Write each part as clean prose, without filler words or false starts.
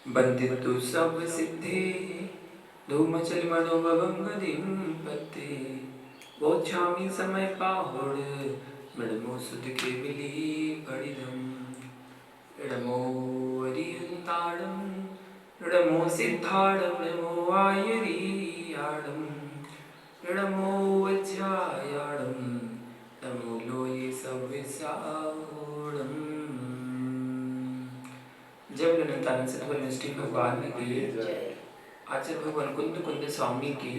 बंदितु सब सिद्धे धूमचल मनोभवंगदिं पत्ते बोच्छामि समय पाहुड़ मृडमो सुध के बिली पड़िदम इडमो अरिहंताड़म इडमो सिद्धाड़म इडमो आयरियाड़म इडमो वज्रायाड़म इडमो लोये सविसाओड़म। जब अनंतानंद सतगुरु निष्ठि भगवान की आचार्य भगवान कुंद कुंद स्वामी की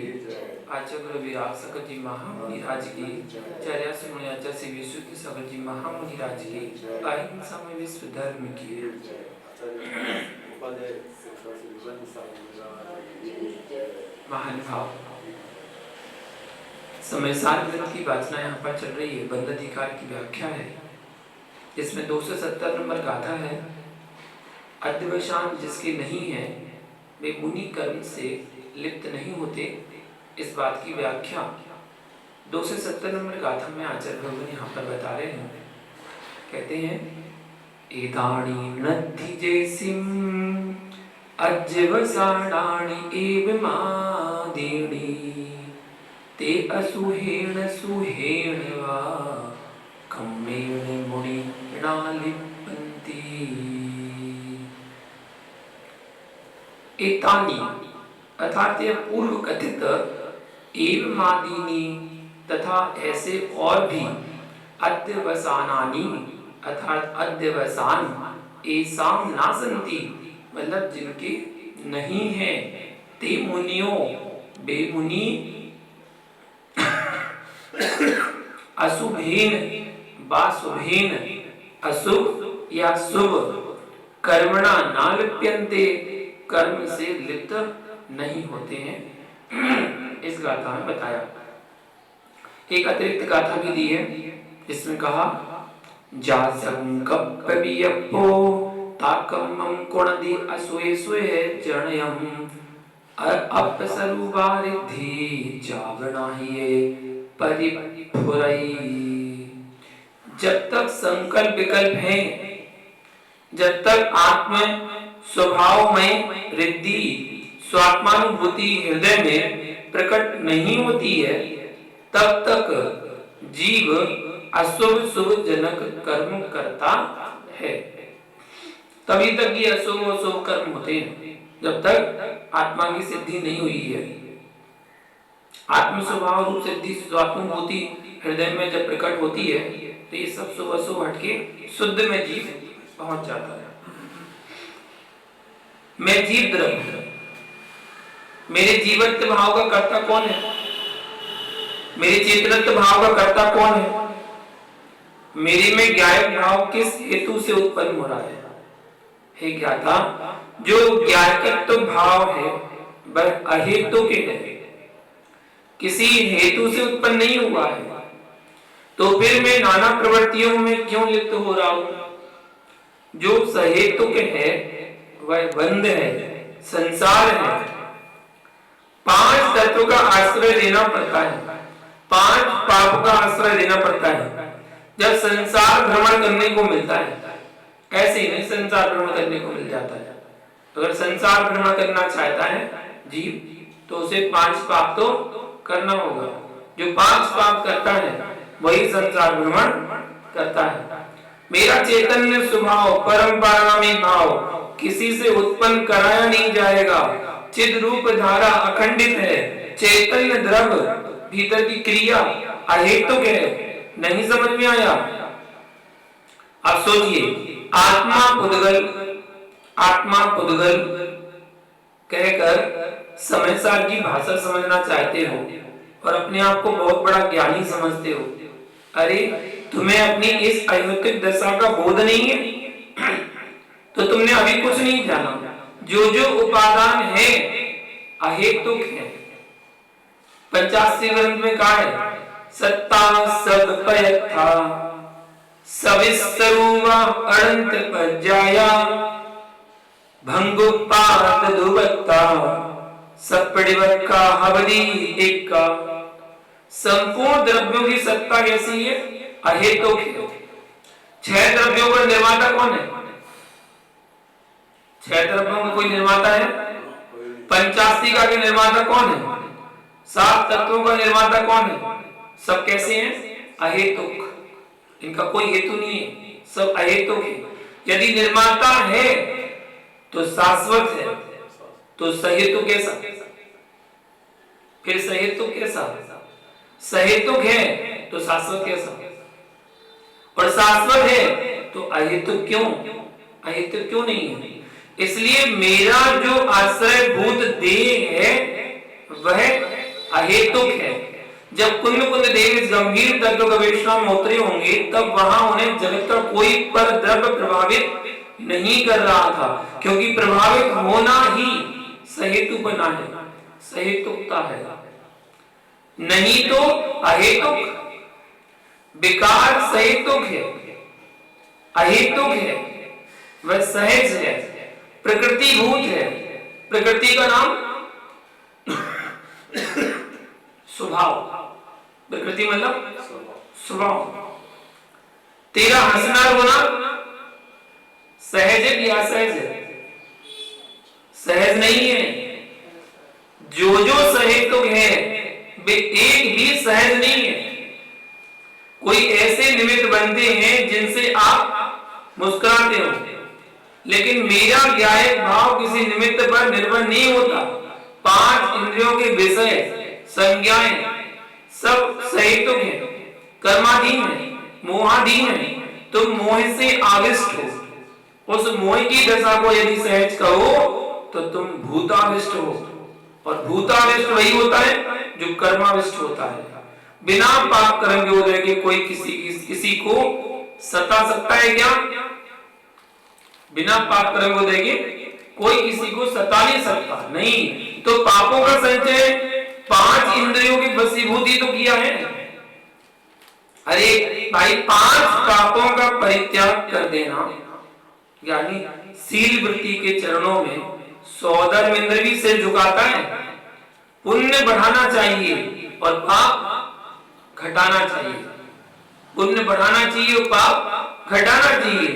आचार्य गुरु विराग सकल जी महामुनि राज की चर्या सुनो आचार्य से विशुद्ध सकल जी महामुनि राज की अहिंसा में विश्व धर्म की महान भाव। समय सार ग्रंथ की वाचना यहाँ पर चल रही है। बंद अधिकार की व्याख्या है। इसमें 270 नंबर गाथा है। अद्वैशान जिसके नहीं है वे मुनि कर्म से लिप्त नहीं होते, इस बात की व्याख्या 270 नंबर गाथा में आचार्य भगवान यहाँ पर बता रहे हैं। कहते हैं एदाणी नद्धि जैसिम अज्वसाणानि एव मादेणी ते असुहेण सुहेण वा कम्मेण मुनि लिप्पन्ति। एतानि अर्थात पूर्व कथित एवं मादीनी तथा ऐसे और भी अद्यवसानानि अर्थात अद्यवसान एसाम नासंति मतलब जिनके नहीं है ते मुनियों बेमुनि अशुभेन बाशुभेन अशुभ या शुभ कर्मणा न लिप्यन्ते कर्म से लिप्त नहीं होते हैं। इस गाथा में बताया। एक अतिरिक्त गाथा भी दी है जिसमें कहा जा संकप्पवियप्पो ताकम्मं कुणदि असुए सुए चरणयम् अपसरुवारिधि जागनाहिये परिफुरई। जब तक संकल्प विकल्प है, जब तक आत्म स्वभाव में रिद्धि स्वात्मानुभूति हृदय में प्रकट नहीं होती है, तब तक जीव अशुभ शुभ जनक कर्म करता है। तभी तक ये अशुभ अशुभ कर्म होते हैं जब तक आत्मा की सिद्धि नहीं हुई है। आत्म स्वभाव रूप सिद्धि स्वात्मानुभूति हृदय में जब प्रकट होती है तो ये सब शुभ अशुभ हटके शुद्ध में जीव पहुंच जाता है। मैं जीव द्रव्य, मेरे जीवत्व भाव का कर्ता कौन है? मेरे चेतनत्व भाव का कर्ता कौन है? मेरे में ज्ञायक भाव किस हेतु से उत्पन्न हो रहा है? हे ज्ञाता, जो ज्ञायकत्व भाव है वह अहेतुक है, किसी हेतु से उत्पन्न नहीं हुआ है। तो फिर मैं नाना प्रवृत्तियों में क्यों लिप्त हो रहा हूं? जो सहेतुक है वह बंध है, संसार है। 5 तत्व का आश्रय लेना पड़ता है, 5 पाप का आश्रय लेना पड़ता है जब संसार भ्रमण करने को मिलता है। ऐसे ही नहीं संसार भ्रमण करने को मिल जाता है। अगर संसार भ्रमण करना चाहता है जीव तो उसे 5 पाप तो करना होगा। जो 5 पाप करता है वही संसार भ्रमण करता है। मेरा चैतन्य स्वभाव परंपरा में भाव किसी से उत्पन्न कराया नहीं जाएगा। चिद रूप धारा अखंडित है, चैतन्य द्रव्य भीतर की क्रिया अहेतुक है। नहीं समझ में आया? आप सोचिए, आत्मा पुद्गल कहकर समय सार की भाषा समझना चाहते हो और अपने आप को बहुत बड़ा ज्ञानी समझते हो। अरे तुम्हें अपनी इस अहेतुक दशा का बोध नहीं है तो तुमने अभी कुछ नहीं जाना। जो जो उपादान है अहेतुक है। 85 ग्रंथ में कहा है सत्ता सब पयथा सविस्तरुवा अनंत पज्जाया भंगुपात दुवत्ता सपड़िवक्का हवली एक्का। संपूर्ण द्रव्यों की सत्ता कैसी है? अहेतुक है। 6 द्रव्यों का निर्माता कौन है? 6 द्रव्यों का कोई निर्माता है? पंचास्तिका के निर्माता कौन है? 7 तत्वों का निर्माता कौन है? सब कैसे हैं? अहेतुक। इनका कोई हेतु नहीं है, सब अहेतुक है। यदि निर्माता है तो शाश्वत है, तो सहेतुक कैसा? फिर सहेतुक कैसा? सहेतुक है तो शाश्वत कैसा? और शाश्वत है तो अहेतुक क्यों? अहेतुक क्यों नहीं है? इसलिए मेरा जो आश्रय भूत देह है वह अहेतुक है। जब कुंद देव इस गंभीर तत्व गवेषणा में उतरे होंगे तब वहां उन्हें जगत का कोई पर द्रव्य प्रभावित नहीं कर रहा था, क्योंकि प्रभावित होना ही सहेतु बना है, सहेतुकता है। नहीं तो अहेतुक। विकार सहेतुक है, अहेतुक है, वह सहज है, प्रकृति भूत है। प्रकृति का नाम स्वभाव। प्रकृति मतलब स्वभाव। तेरा हंसना रोना सहज है कि असहज है? सहज नहीं है। जो जो सहेतुक है वे एक भी सहज नहीं है। कोई ऐसे निमित्त बनते हैं जिनसे आप मुस्कुराते हो, लेकिन मेरा ज्ञायक भाव किसी निमित्त पर निर्भर नहीं होता। 5 इंद्रियों के विषय संज्ञाएं सब सहेतुक हैं, कर्माधीन है, मोहाधीन है। तुम मोह से आविष्ट हो। उस मोह की दशा को यदि सहज कहो तो तुम भूताविष्ट हो, और भूताविष्ट वही होता है जो कर्माविष्ट होता है। बिना पाप कर्म के उदय के कोई किसी को सता सकता है क्या? बिना पाप कर्म के उदय के कोई किसी को सता नहीं सकता। नहीं तो पापों का संचय 5 इंद्रियों की वशीभूति तो किया है। अरे भाई 5 पापों का परित्याग कर देना, यानी सील वृत्ति के चरणों में सौधर्म इंद्र भी सिर झुकाता है। पुण्य बढ़ाना चाहिए और पाप घटाना चाहिए। पुण्य बढ़ाना चाहिए और पाप घटाना चाहिए।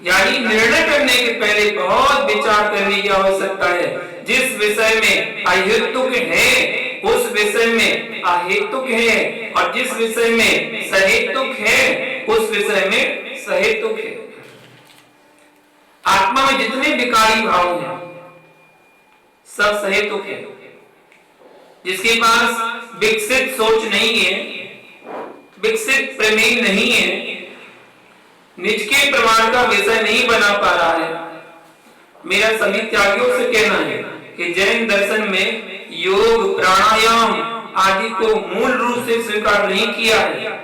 यानी निर्णय करने के पहले बहुत विचार करने की आवश्यकता है। जिस विषय में अहेतुक है उस विषय में अहेतुक है, और जिस विषय में सहेतुक है उस विषय में सहेतुक है। आत्मा में जितने विकारी भाव हैं सब सहेतुक है। जिसके पास विकसित सोच नहीं है, विकसित प्रमेय नहीं है, निज के प्रमाण का विषय नहीं बना पा रहा है। मेरा सभी त्यागियों से कहना है कि जैन दर्शन में योग प्राणायाम आदि को मूल रूप से स्वीकार नहीं किया है।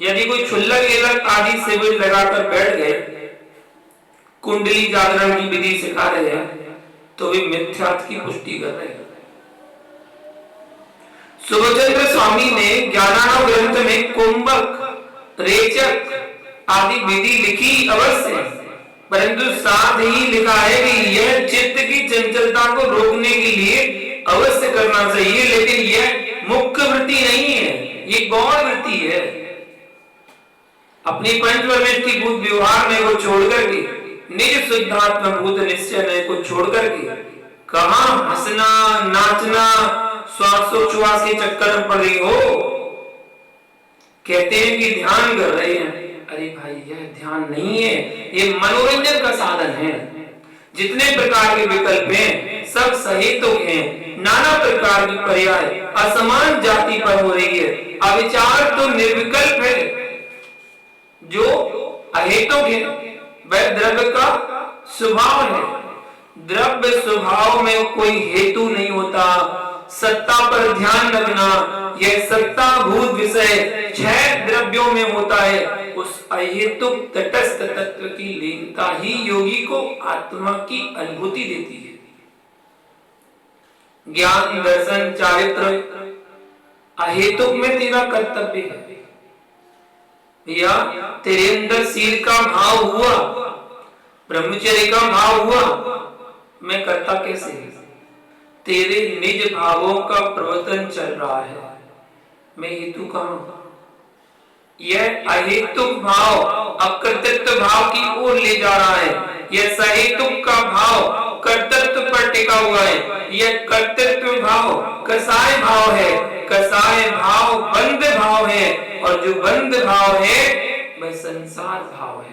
यदि कोई क्षुल्लक एलक आदि शिविर लगाकर बैठ गए, कुंडली जागरण की विधि सिखा रहे हैं, तो वे मिथ्यात्व की पुष्टि कर रहे हैं। सुभचंद्र स्वामी ने ज्ञानार्णव ग्रंथ में कुंभक, रेचक आदि विधि लिखी अवश्य, परंतु साथ ही लिखा है कि यह चित्त की चंचलता को रोकने के लिए अवश्य करना चाहिए, लेकिन यह मुख्य वृत्ति नहीं है, ये गौण वृत्ति है। अपनी पंचवर्मेश की भूत व्यवहार में को छोड़कर के, निज शुद्धात्म भूत निश्चय को छोड़कर के कहां हंसना नाचना श्वासोच्छ्वास के चक्कर में पड़ रही हो। कहते हैं कि ध्यान कर रहे हैं। अरे भाई यह ध्यान नहीं है, ये मनोरंजन का साधन है। जितने प्रकार के विकल्प हैं सब सहेतुक हैं। नाना प्रकार की पर्याय असमान जाति पर हो रही है। अविचार तो निर्विकल्प है, जो अहेतुक है वह द्रव्य का स्वभाव है। द्रव्य स्वभाव में कोई हेतु नहीं होता। सत्ता पर ध्यान रखना, यह सत्ता भूत विषय 6 द्रव्यों में होता है। उस अहेतुक तटस्थ तत्व की लीनता ही योगी को आत्मा की अनुभूति देती है। ज्ञान दर्शन चारित्र अहेतुक में तेरा कर्तव्य है। भैया तेरे अंदर सील का भाव हुआ, ब्रह्मचर्य का भाव हुआ, मैं करता कैसे? तेरे निज भावों का प्रवर्तन चल रहा है, मैं हेतु कहां? यह अहेतुक भाव, अकृतित्व भाव की ओर ले जा रहा है। यह सहेतुक का भाव कर्तृत्व पर टिका हुआ है। यह कर्तृत्व भाव कसाय भाव है। कसाय भाव बंध भाव है, और जो बंध भाव है वह संसार भाव है।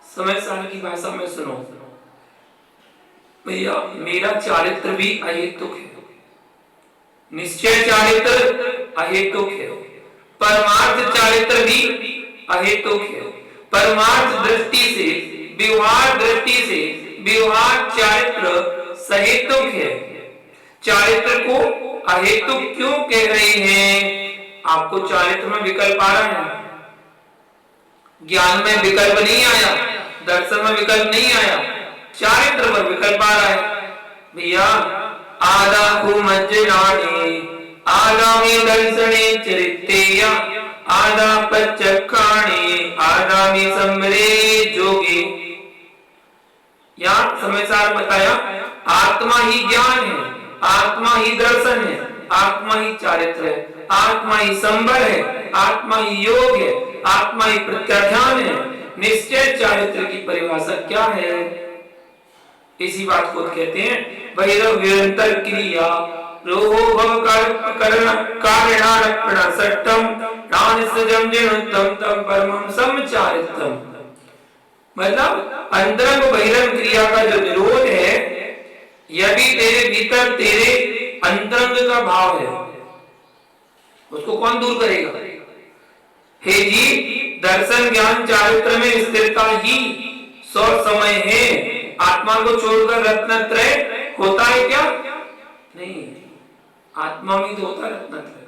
समझदार की भाषा में सुनो भैया, मेरा चारित्र भी अहेतुक है, निश्चय चारित्र अहेतुक है, परमार्थ चारित्र भी अहेतुक है। परमार्थ दृष्टि से, व्यवहार दृष्टि से व्यवहार चारित्र सहेतुक है। चारित्र को अहेतुक क्यों कह रहे हैं? आपको चारित्र में विकल्प आ रहा है, ज्ञान में विकल्प नहीं आया, दर्शन में विकल्प नहीं आया, चारित्र पर विकल्प आ रहा है। भैया आदा कुमज्जनानि आगामी दर्शने चरितेया आदा पच्चक्खाणि आगामी समरे जोगे। यहाँ समझदार बताया, आत्मा ही ज्ञान है, आत्मा ही दर्शन है, आत्मा ही चारित्र है, आत्मा ही संबर है, आत्मा ही योग है, आत्मा ही प्रत्याख्यान है। निश्चय चारित्र की परिभाषा क्या है? इसी बात को कहते हैं भैरव निरंतर क्रिया रोहो भव कारणा सट्टम दान सजम जिनुत्तम तम परमम समचारित्रम। मतलब अंतरंग बहिरंग क्रिया का जो निरोध है, यह भी तेरे भीतर तेरे अंतरंग का भाव है, उसको कौन दूर करेगा? हे जी, दर्शन ज्ञान चारित्र में स्थिरता ही सौ समय है। आत्मा को छोड़कर रत्नत्रय होता है क्या? नहीं, आत्मा में तो होता रत्नत्रय।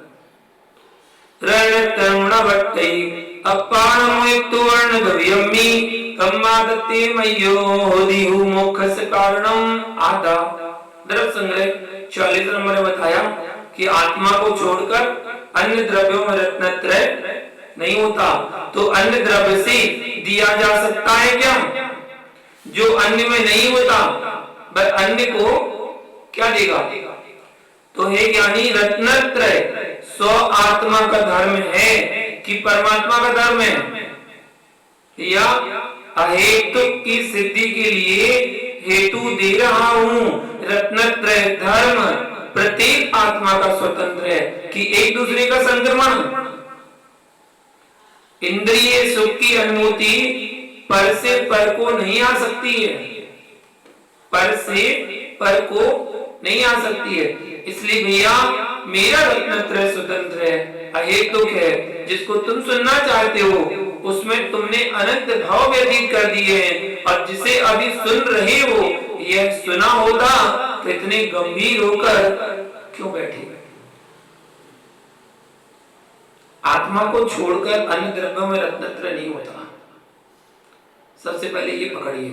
वर्ण गव्यमी कम्मादत्ते मय्यो होदिहु मोक्षस्य कारणम आदा। द्रव्य संग्रह 40 नंबर में बताया कि आत्मा को छोड़कर अन्य द्रव्यों में रत्नत्रय नहीं होता, तो अन्य द्रव्य से दिया जा सकता है क्या? जो अन्य में नहीं होता वह अन्य को क्या देगा? तो हे ज्ञानी, रत्नत्रय स्व आत्मा का धर्म है कि परमात्मा का धर्म है? या अहेतुक की सिद्धि के लिए हेतु दे रहा हूं। रत्नत्रय धर्म प्रत्येक आत्मा का स्वतंत्र है कि एक दूसरे का संक्रमण। इंद्रिय सुख की अनुभूति पर से पर को नहीं आ सकती है, पर से पर को नहीं आ सकती है। इसलिए भैया मेरा रत्नत्रय स्वतंत्र है, अहेतुक है। जिसको तुम सुनना चाहते हो उसमें तुमने अनंत भाव व्यतीत कर दिए हैं, और जिसे अभी सुन रहे हो यह सुना होता तो इतने गंभीर होकर क्यों बैठे? आत्मा को छोड़कर अन्य द्रव्यों में रत्नत्रय नहीं होता। सबसे पहले ये पकड़िए,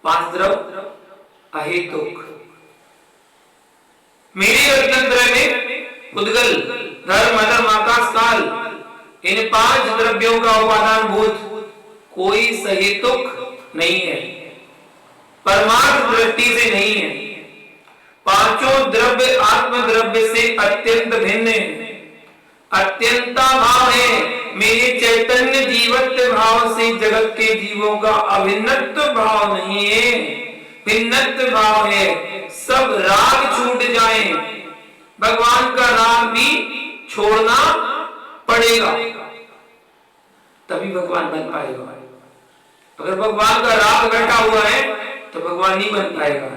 5 द्रव्य अहेतुक। मेरे रत्नत्रय में उद्गल धर्म अधर्म आकाश काल, इन 5 द्रव्यों का उपादान भूत कोई सहेतुक नहीं है, परमार्थ दृष्टि से नहीं है। पांचों द्रव्य आत्म द्रव्य से अत्यंत भिन्न है, अत्यंता भाव है। मेरे चैतन्य जीवत्व भाव से जगत के जीवों का अभिन्नत्व भाव नहीं है, भिन्नत्व भाव है। सब राग छूट जाएं, भगवान का राग भी छोड़ना पड़ेगा, तभी भगवान बन पाएगा। अगर भगवान का राग बैठा हुआ है तो भगवान नहीं बन पाएगा।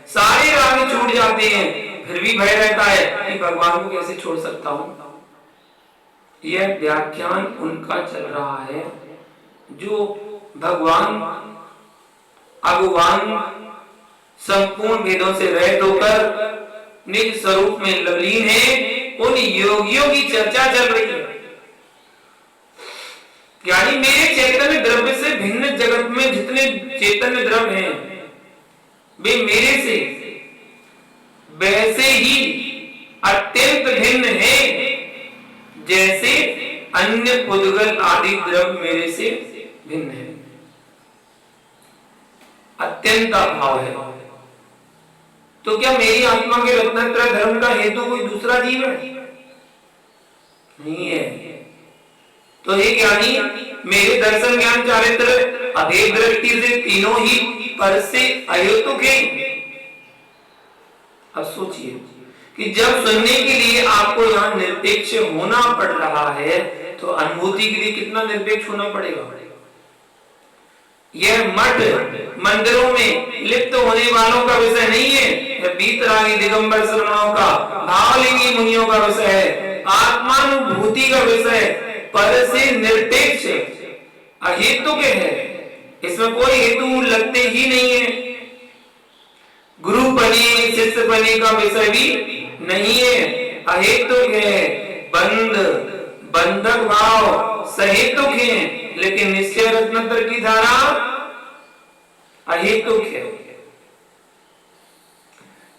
सारे राग छूट जाते हैं, फिर भी भय रहता है कि भगवान को कैसे छोड़ सकता हूं। यह व्याख्यान उनका चल रहा है जो भगवान अगुवान संपूर्ण भेदों से रहित होकर निज स्वरूप में लवलीन है। उन योगियों की चर्चा चल रही है। यानी मेरे चैतन्य द्रव्य से भिन्न जगत में जितने चैतन्य द्रव्य हैं वे मेरे से वैसे ही अत्यंत भिन्न है जैसे अन्य उद्गल आदि द्रव्य मेरे से भिन्न है। अत्यंत भाव है। तो क्या मेरी आत्मा के रत्नत्रय धर्म का हेतु कोई दूसरा जीव है? नहीं है। तो हे ज्ञानी, मेरे दर्शन ज्ञान चारित्र अभेद दृष्टि से तीनों ही पर से अहेतुक हैं। अब सोचिए कि जब सुनने के लिए आपको यहाँ निरपेक्ष होना पड़ रहा है, तो अनुभूति के लिए कितना निरपेक्ष होना पड़ेगा। यह मठ मंदिरों में लिप्त होने वालों का विषय नहीं है, यह बीतरागी दिगंबर श्रमणों का, भावलिंगी मुनियों का विषय है, आत्मानुभूति का विषय, पर से निरपेक्ष अहेतुक है, इसमें कोई हेतु लगते ही नहीं है। गुरु बने शिष्य बने का विषय भी नहीं है, अहेतुक है। बंधक भाव सहेतुक है, लेकिन निश्चय रत्नत्र की धारा अहेतुक है।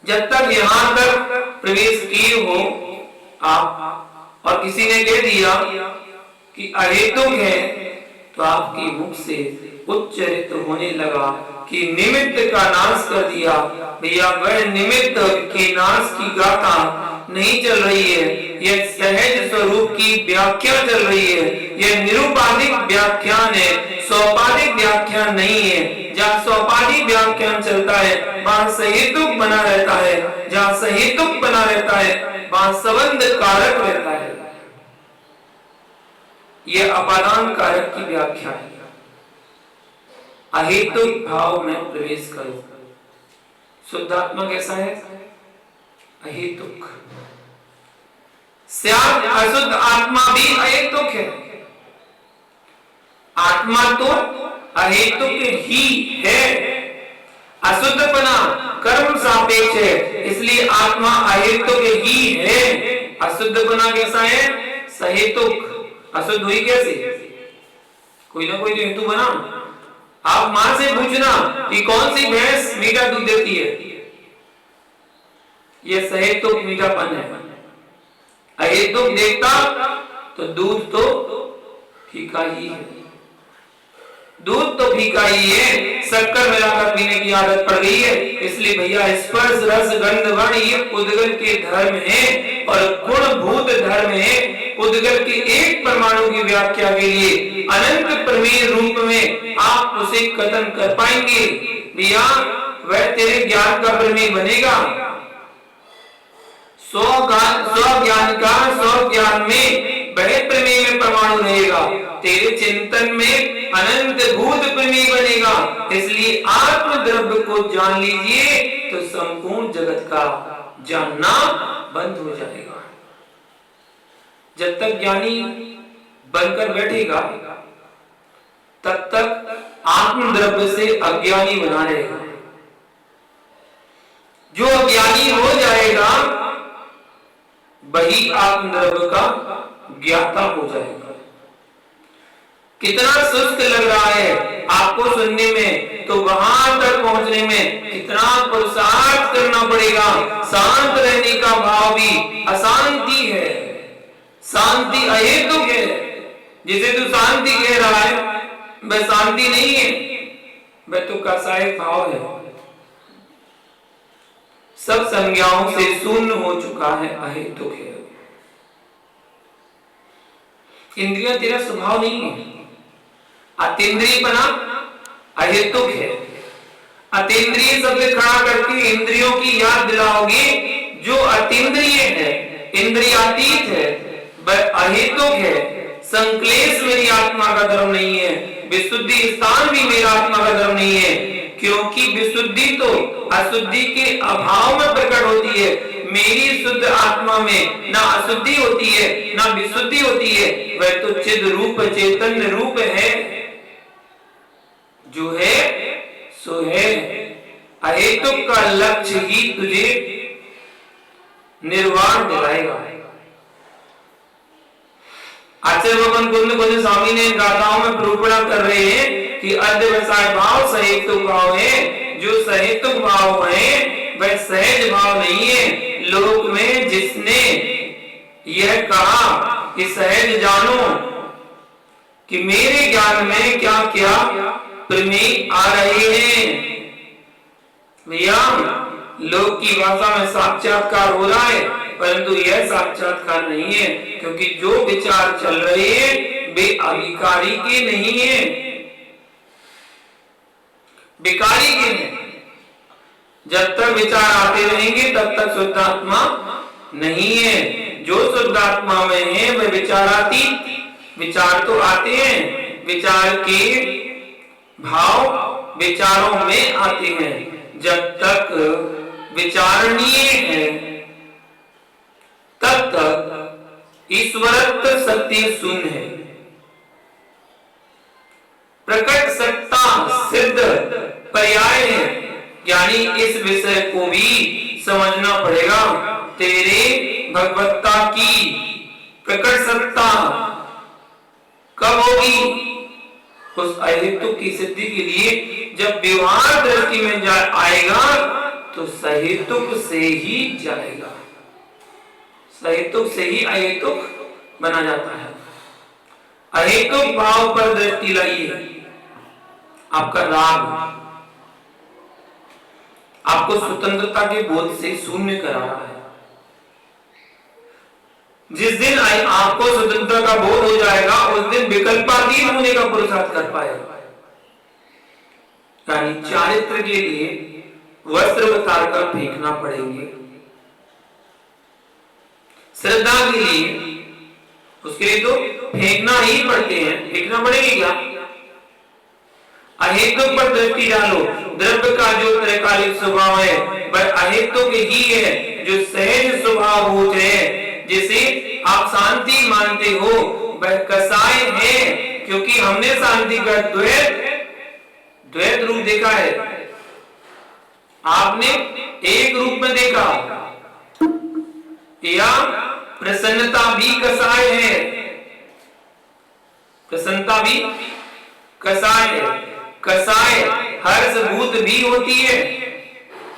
जब तक यहां तक प्रवेश किए हो आप और किसी ने कह दिया कि अहेतुक है, तो आपके मुख से उच्चरित होने लगा कि निमित्त का नाश कर दिया। भैया वह निमित्त के नाश की गाथा नहीं चल रही है, यह सहज स्वरूप की व्याख्या चल रही है। यह निरुपाधिक व्याख्यान है, सोपाधिक व्याख्यान नहीं है। जहाँ सोपाधिक व्याख्यान चलता है वहाँ सहेतुक बना रहता है, जहाँ सहेतुक बना रहता है वहाँ संबंध कारक रहता है। यह अपादान कारक की व्याख्या है। अहेतुक भाव में प्रवेश करो। शुद्धात्मा कैसा है? अहेतुक। अशुद्ध आत्मा भी अहेतुक है। आत्मा तो अहेतुक ही है। अशुद्धपना कर्म सापेक्ष है, इसलिए आत्मा अहेतुक ही है। अशुद्धपना कैसा है? सहेतुक। अशुद्ध हुई कैसे? कोई ना कोई तो हेतु बना। आप मां से पूछना कि कौन सी भैंस मीठा दूध देती है, यह सहेतुक मीठापन है। अहेतुक देखता तो दूध तो फीका ही है, दूध तो फीका ही है। शक्कर मिलाकर पीने की आदत पड़ गई है, इसलिए भैया स्पर्श रस गंध वर्ण ये उद्गल के धर्म है और गुणभूत धर्म है। उद्गल के एक परमाणु की व्याख्या के लिए अनंत प्रमेय रूप में आप उसे कथन कर पाएंगे भैया, वह तेरे ज्ञान का प्रमेय बनेगा। सौ ज्ञान में बड़े प्रमेय में परमाणु रहेगा, तेरे चिंतन में अनंत भूत प्रमेय बनेगा। इसलिए आत्म द्रव्य को जान लीजिए तो संपूर्ण जगत का जानना बंद हो जाएगा। जब तक ज्ञानी बनकर बैठेगा तब तक आत्म द्रव्य से अज्ञानी बना रहेगा। जो अज्ञानी हो जाएगा वही आत्म द्रव्य का ज्ञाता हो जाएगा। कितना सुस्त लग रहा है आपको सुनने में, तो वहां तक पहुंचने में कितना पुरुषार्थ करना पड़ेगा। शांत रहने का भाव भी अशांति है, शांति अहेतुक है। जिसे तू शांति कह रहा है वह शांति नहीं है, वह तो कसाय भाव है। सब संज्ञाओं से शून्य हो चुका है, अहेतुक है। इंद्रिय तेरा स्वभाव नहीं है। अतीन्द्रियपना अहेतुक है। अतीन्द्रिय शब्द खड़ा करके इंद्रियों की याद दिलाओगे, जो अतीन्द्रिय है, इंद्रियातीत है, वह अहेतुक है। संक्लेश मेरी आत्मा का धर्म नहीं है, विशुद्धि स्थान भी मेरा आत्मा का धर्म नहीं है, क्योंकि विशुद्धि तो अशुद्धि के अभाव में प्रकट होती है। मेरी शुद्ध आत्मा में ना अशुद्धि होती है ना विशुद्धि होती है, वह तो चिद रूप चैतन्य रूप है, जो है सो है। अहेतुक का लक्ष्य ही तुझे निर्वाण दिलाएगा। आचार्य भगवान कुंद स्वामी ने गाथाओं में प्रूपणा कर रहे हैं कि अध्यवसाय भाव सहेतुक भाव है। जो सहेतुक भाव है वह सहज भाव नहीं है। लोक में जिसने यह कहा कि सहज जानो कि मेरे ज्ञान में क्या क्या प्रमेय आ रहे हैं, भैया लोक की भाषा में साक्षात्कार हो रहा है, परंतु यह साक्षात्कार नहीं है, क्योंकि जो विचार चल रहे हैं वे अविकारी के नहीं है, विकारी के हैं। जब तक विचार आते रहेंगे तब तक शुद्ध आत्मा नहीं है। जो शुद्ध आत्मा में है वह विचारातीत, विचार तो आते हैं, विचार के भाव विचारों में आते हैं। जब तक विचारणीय है तब तक ईश्वरत्व सत्य शून्य है। प्रकट सत्ता सिद्ध पर्याय है, यानी इस विषय को भी समझना पड़ेगा। तेरे भगवत्ता की प्रकट सत्ता कब होगी? उस अहेतुक की सिद्धि के लिए जब व्यवहार दृष्टि में आएगा तो सहेतुक से ही जाएगा, सहेतुक से ही अहेतुक बना जाता है। अहेतुक भाव पर दृष्टि लाइए। आपका राग आपको स्वतंत्रता के बोध से शून्य करा रहा है। जिस दिन आपको स्वतंत्रता का बोध हो जाएगा उस दिन विकल्पातीत होने का पुरुषार्थ कर पाएगा। यानी चारित्र के लिए वस्त्र उतार कर फेंकना पड़ेंगे, श्रद्धा के लिए उसके लिए तो फेंकना ही पड़ते हैं। फेंकना पड़ेगी क्या? अहेतुक पर दृष्टि डालो। द्रव्य का जो त्रैकालिक स्वभाव है वह अहेतुक ही है, जो सहज स्वभाव भूत है, जिसे आप शांति मानते हो वह कसाय है। क्योंकि हमने शांति का द्वैत रूप देखा है, आपने एक रूप में देखा। या प्रसन्नता भी कसाय है, प्रसन्नता भी कसाय है। कसाय हर्ष भूत भी होती है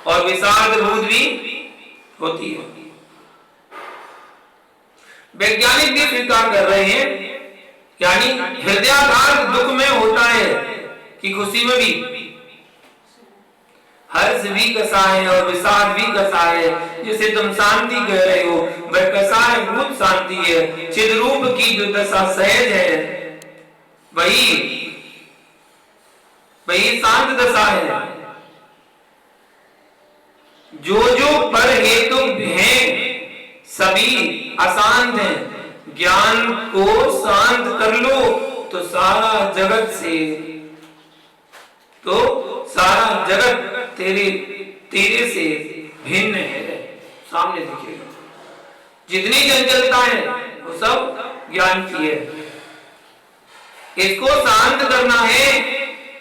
और विषाद भूत भी होती है। वैज्ञानिक भी स्वीकार कर रहे हैं, यानी हृदयाघात दुख में होता है कि खुशी में भी। हर्ष भी कसाय है और विषाद भी कसाय है। जिसे तुम शांति कह रहे हो वह कसाय भूत शांति है। चिद्रूप की जो दशा सहज है वही शांत दशा है। जो पर हेतु हैं सभी अशांत हैं। ज्ञान को शांत कर लो तो सारा जगत तेरे से भिन्न है, सामने दिखेगा। जितनी चंचलता है वो सब ज्ञान की है। इसको शांत करना है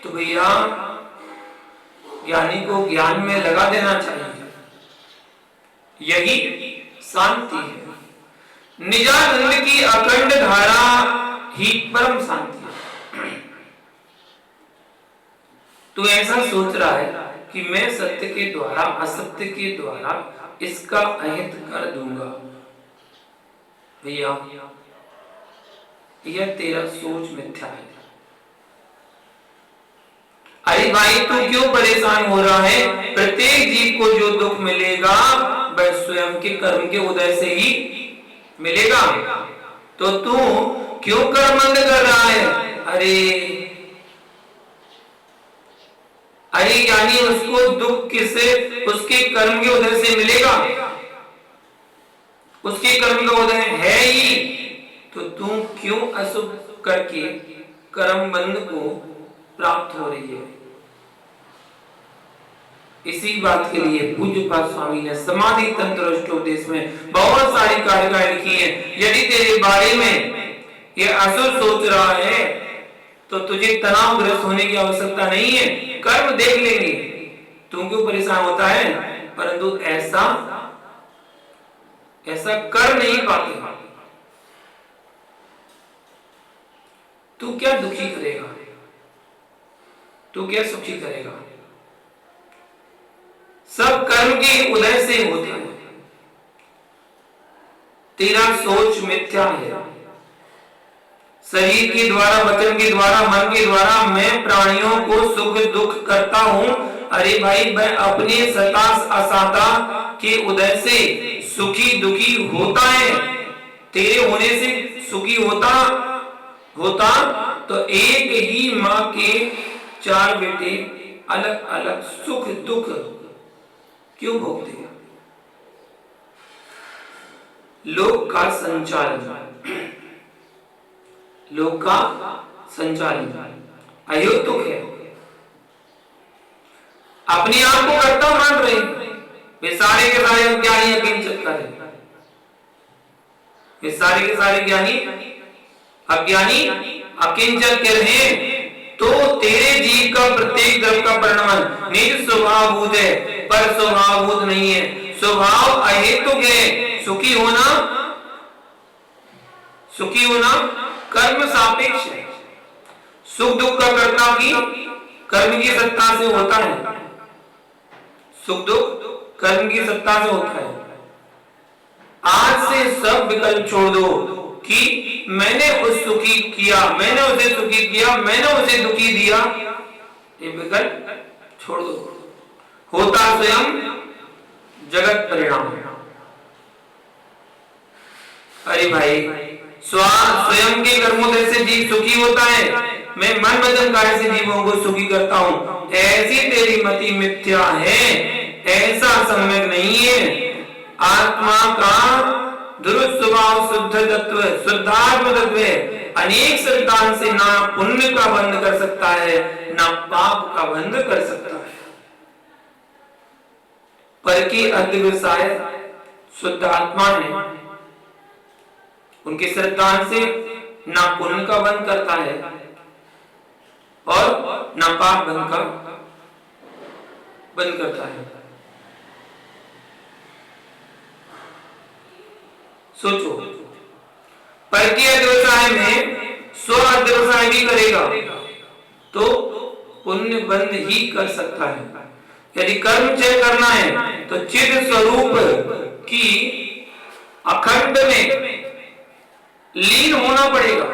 तो भैया ज्ञानी को ज्ञान में लगा देना चाहिए। यही शांति है। निजानंद की अखंड धारा ही परम शांति है। तू ऐसा सोच रहा है कि मैं सत्य के द्वारा असत्य के द्वारा इसका अहित कर दूंगा, भैया यह तेरा सोच मिथ्या है। अरे भाई तू क्यों परेशान हो रहा है? प्रत्येक जीव को जो दुख मिलेगा वह स्वयं के कर्म के उदय से ही मिलेगा। तो तू क्यों कर्मंद कर रहा है? अरे यानी उसको दुख किससे? उसके कर्म के उदय से मिलेगा। उसके कर्म का उदय है ही, तो तू क्यों अशुभ करके कर्म बंध को प्राप्त हो रही है? इसी बात के लिए पूज्यपाद स्वामी ने समाधि तंत्र अष्टोपदेश में बहुत सारी कारिकाएं लिखी हैं। यदि तेरे बारे में ये असुर सोच रहा है तो तुझे तनावग्रस्त होने की आवश्यकता नहीं है। कर्म देख लेंगे, तुम क्यों परेशान होता है? परंतु ऐसा कर नहीं पाते। तू क्या दुखी करेगा, तू क्या सुखी करेगा? सब कर्म के उदय से होते हैं। तेरा सोच मिथ्या है। शरीर के द्वारा, वचन के द्वारा, मन के द्वारा मैं प्राणियों को सुख दुख करता हूं। अरे भाई मैं अपने सता असाता के उदय से सुखी दुखी होता है। तेरे होने से सुखी होता होता तो एक ही माँ के 4 बेटे अलग अलग सुख दुख क्यों भोगते हैं? लोक का संचालन, लोक का संचालन अहेतुक है। अपने आप को कर्ता मान रहे, वे सारे के सारे ज्ञानी अकिंचन करे, वे सारे के सारे ज्ञानी अज्ञानी अकिंचन के रहे, तो तेरे जीव का प्रत्येक द्रव्य का परिणाम निज स्वभावभूत है, पर स्वभावभूत नहीं है, स्वभाव अहेतुक है। सुखी होना कर्म सापेक्ष है। सुख दुख का कर्ता की कर्म की सत्ता से होता है, सुख दुख कर्म की सत्ता से होता है। आज से सब विकल्प छोड़ दो कि मैंने उस सुखी किया, मैंने उसे सुखी किया, मैंने उसे दुखी दिया, ये विकल्प छोड़ दो। होता स्वयं जगत परिणाम। अरे भाई, स्वयं के कर्मों से जीव सुखी होता है, मैं मन वचन काया से जीवों को सुखी करता हूं, ऐसी तेरी मति मिथ्या है, ऐसा सम्यक नहीं है। आत्मा का दुरुस्त स्वभाव शुद्ध तत्व, शुद्धात्म तत्व है। अनेक संतान से ना पुण्य का बंध कर सकता है, ना पाप का बंध कर सकता है। पर की अध्यवसाय शुद्ध आत्मा है, उनके संतान से ना पुण्य का बंध करता है और ना पाप बंद करता है। सोचो, पर के अध्यवसाय में स्व अध्यवसाय भी करेगा तो पुण्य बंद ही कर सकता है। यदि कर्म क्षय करना है तो चिद स्वरूप की अखंड में लीन होना पड़ेगा।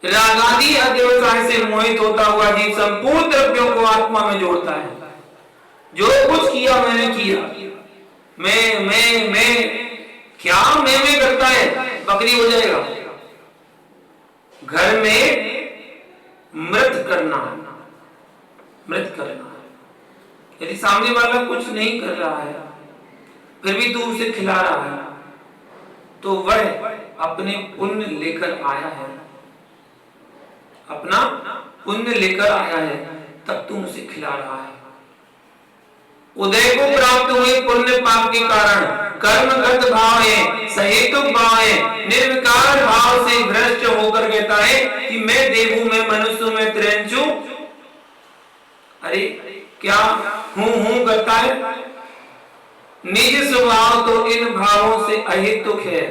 रागादि अध्यवसाय से मोहित होता हुआ जीव संपूर्ण द्रव्यों को आत्मा में जोड़ता है। जो कुछ किया मैंने किया, मैं क्या मैं करता है, बकरी हो जाएगा। घर में मृत करना, यदि सामने वाला कुछ नहीं कर रहा है फिर भी तू उसे खिला रहा है तो वह अपने पुण्य लेकर आया है, अपना पुण्य लेकर आया है, तब तुम उसे खिला रहा है। उदय को प्राप्त हुए पुण्य पाप के कारण कर्मगत भाव है, सहेतुक भाव है, निर्विकार भाव से भ्रष्ट होकर कहता है कि मैं देवू, मैं मनुष्य, मैं त्रिंचु। अरे क्या हूं करता है। निज स्वभाव तो इन भावों से अहेतुक है।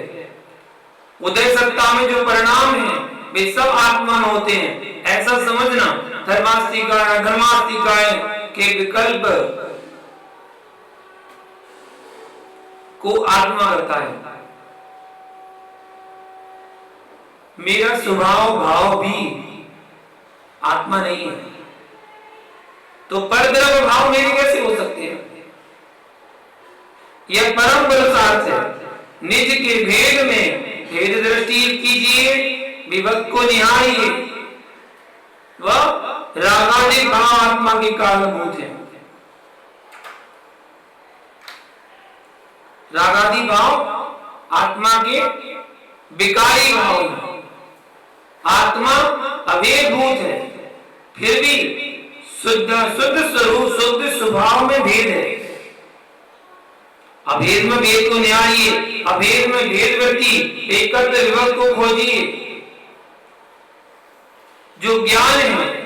उदय सत्ता में जो परिणाम है वे सब आत्मा होते हैं, ऐसा समझना। धर्मास्तिकाय के विकल्प को आत्मा करता है। मेरा स्वभाव भाव भी आत्मा नहीं है, तो परद्रव्य भाव मेरे कैसे हो सकते हैं। यह परम पुरुषार्थ है। निज के भेद में भेद दृष्टि कीजिए, विभक्त को निहारिए। वह रागादि भाव आत्मा के कारणभूत है। रागादि भाव आत्मा के विकारी भाव है। आत्मा अभेदभूत है, फिर भी शुद्ध स्वरूप, शुद्ध स्वभाव में भेद है। अभेद में भेद को न्यायिए, अभेद में भेद वृत्ति, एकत्र विभक्त को खोजिए। जो ज्ञान है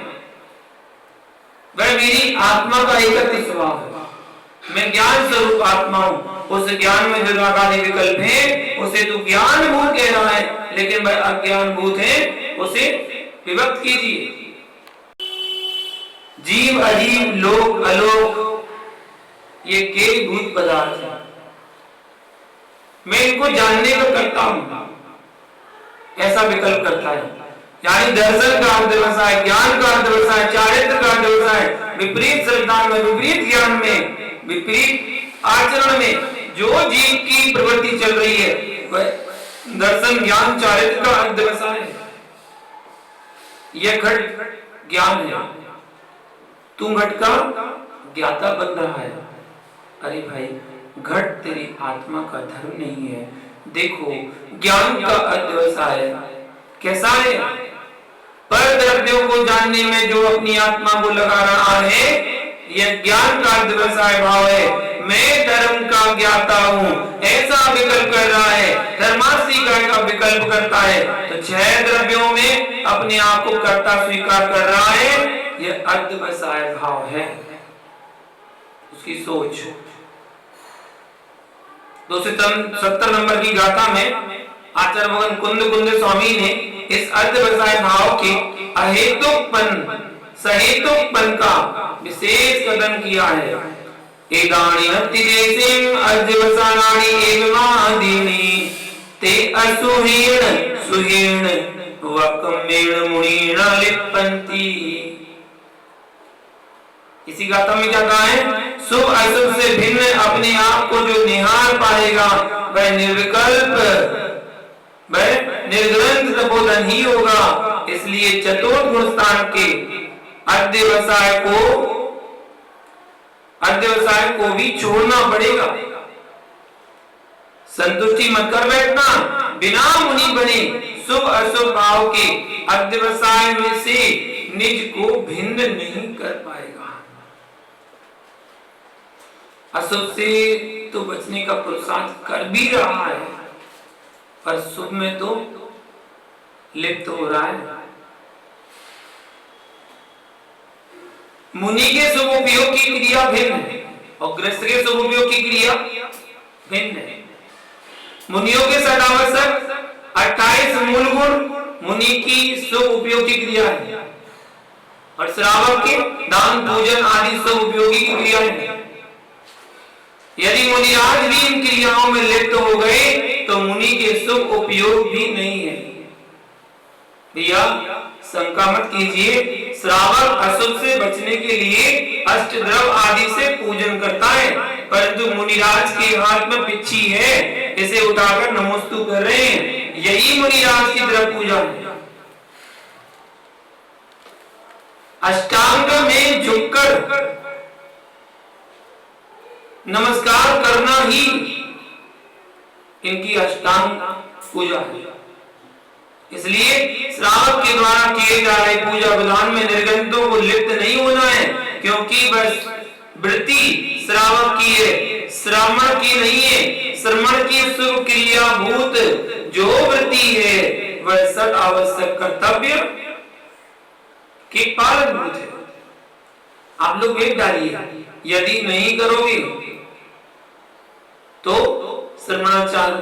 वह मेरी आत्मा का एकत्र स्वभाव है। मैं ज्ञान स्वरूप आत्मा हूं। उस ज्ञान में जो रागादि विकल्प है उसे तो ज्ञान भूत कह रहा है, लेकिन वह अज्ञान भूत है, उसे विभक्त कीजिए। जीव अजीव, लोक अलोक, ये केवल भूत पदार्थ है। मैं इनको जानने का करता हूं, ऐसा विकल्प करता है। यानी दर्शन का अध्यवसाय, ज्ञान का अध्यवसाय, चारित्र का अध्यवसाय, विपरीत श्रद्धा में, विपरीत ज्ञान में, विपरीत आचरण में जो जीव की प्रवृत्ति चल रही है वह दर्शन ज्ञान चारित्र का अध्यवसाय है। यह घट ज्ञान है, तू घट का ज्ञाता बन रहा है। अरे भाई, घट तेरी आत्मा का धर्म नहीं है। देखो, ज्ञान का अध्यवसाय कैसा है? पर द्रव्यों को जानने में जो अपनी आत्मा को लगा रहा है, यह ज्ञान का अध्यवसाय भाव है। मैं धर्म का ज्ञाता हूँ, ऐसा विकल्प कर रहा है, धर्मार्थी का विकल्प करता है, तो 6 द्रव्यों में अपने आप को कर्ता स्वीकार कर रहा है। यह अध्यवसाय भाव है, उसकी सोच। 270 नंबर की गाथा में आचार्य भगवान कुंद स्वामी ने इस अध्यवसाय भाव के अहेतुकपन सहेतुकपन का विशेष कथन किया है। एदानि अतिदेशिम अध्यवसानानि एवमादीनि ते असुहीण सुहीण वकमेण मुनीण लिप्पन्ति। इसी गाथा में क्या कहा है? शुभ अशुभ से भिन्न अपने आप को जो निहार पाएगा, वह निर्विकल्प, वह निर्ग्रंथ तपोधन ही होगा। इसलिए चतुर्थ गुणस्थान के अध्यवसाय को भी छोड़ना पड़ेगा। संतुष्टि मत कर बैठना, बिना मुनि बने शुभ अशुभ भाव के अध्यवसाय में से निज को भिन्न नहीं कर पाएगा। अशुभ से तो बचने का पुरुषार्थ कर भी रहा है, पर शुभ में तो लिप्त हो रहा है। मुनि के शुभ उपयोग की क्रिया भिन्न है और गृहस्थ के शुभ उपयोग की क्रिया भिन्न है। मुनियों के सदावसक 28 मूल गुण मुनि की शुभ उपयोग की क्रिया है और श्रावक के दान पूजन आदि शुभ उपयोगी की क्रिया है। यदि मुनि आज भी इन क्रियाओं में लिप्त हो गए तो मुनि के शुभ उपयोग भी नहीं है। भैया शंका मत कीजिए, श्रावक अशुभ से बचने के लिए अष्टद्रव आदि से पूजन करता है, परंतु मुनिराज के हाथ में पिच्छी है, इसे उठाकर नमोस्तु कर रहे हैं, यही मुनिराज की द्रव पूजा है। अष्टांग में झुककर नमस्कार करना ही इनकी अष्टांग पूजा है। इसलिए श्रावक के द्वारा किए जा रहे पूजा विधान में निर्गंतों को लिप्त नहीं होना है, क्योंकि बस वृत्ति श्रावक की है, श्रमण की नहीं है। श्रमण की शुभ क्रिया भूत जो वृत्ति है वह सद आवश्यक कर्तव्य के पालन भूत है। आप लोग वेद डालिए, यदि नहीं करोगे तो श्रमणाचार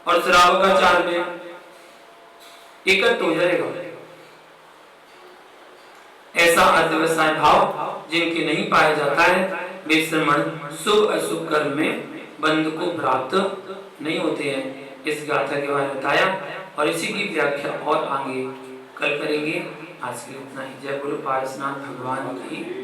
और श्रावकाचार में एकत्र हो जाएगा। ऐसा अध्यवसाय भाव जिनके नहीं पाया जाता है, वे श्रमण शुभ अशुभ कर्म में बंध को प्राप्त नहीं होते हैं। इस गाथा के बारे में बताया और इसी की व्याख्या और आगे कल करेंगे। आज के इतना ही। जय गुरु पारसनाथ भगवान की।